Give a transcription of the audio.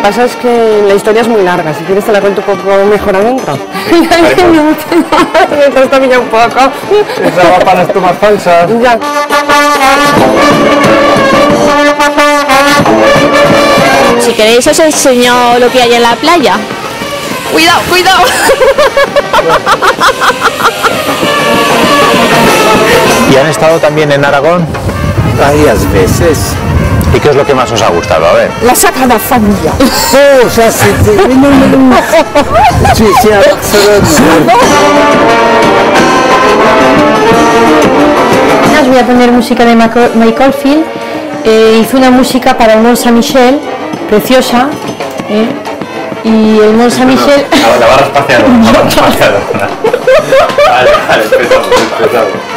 pasa es que la historia es muy larga, si quieres te la cuento un poco mejor adentro. Sí, Me está pillando un poco. esa va para las tomas falsas. Ya. Si queréis os enseño lo que hay en la playa. Cuidado, cuidado. ¿Y han estado también en Aragón? Varias veces. ¿Y qué es lo que más os ha gustado? A ver. La Sagrada Familia. Oh, ça c'était... Mais non, tu es à Barcelone. Os voy a poner música de Michael Field. Hizo una música para el Mont Saint-Michel, preciosa. Y el Mont Saint-Michel... La barra espacial. Vale, empezamos.